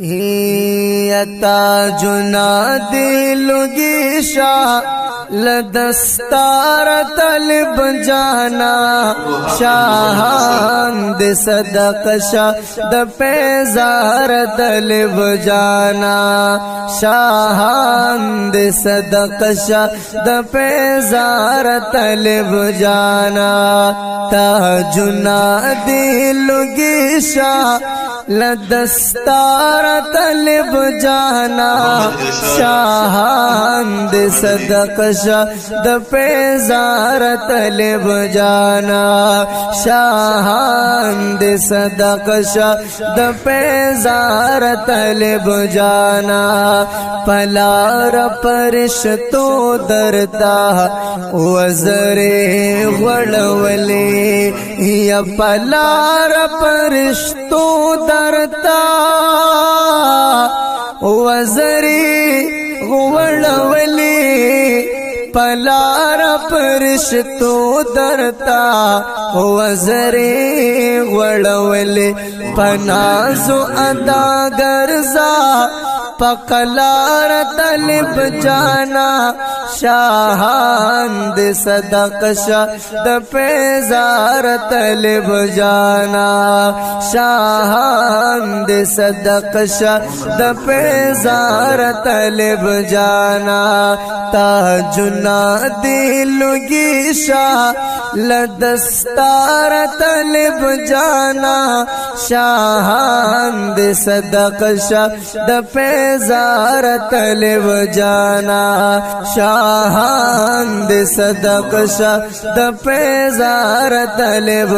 یتا جنا دلگی شاہ لدستار طلب جانا شاہان د صدق شاہ د پیزار طلب جانا شاہان د صدق شاہ د پیزار طلب جانا تاجنا دلگی شاہ لدستار طلب جانا شاہان د صدق شاہ د پیزار طلب جانا شاہان د صدق شاہ د پیزار طلب جانا پلار پرشتو درتا وزرے غڑولی یا پلار پرشتو درتا وزرے غڑولی پلار پرشتو درتا وزرے غڑولی پنازو ادا گرزا پکلار طلب جانا شاہان د صدق شاہ د پیزار طلب جانا شاہان د صدق شاہ د پیزار طلب جانا تاجنا دلگی شاہ لدستار طلب جانا شاہان د صدق شاہ د پیزار طلب جانا شاہان د صدق شاہ د پیزار طلب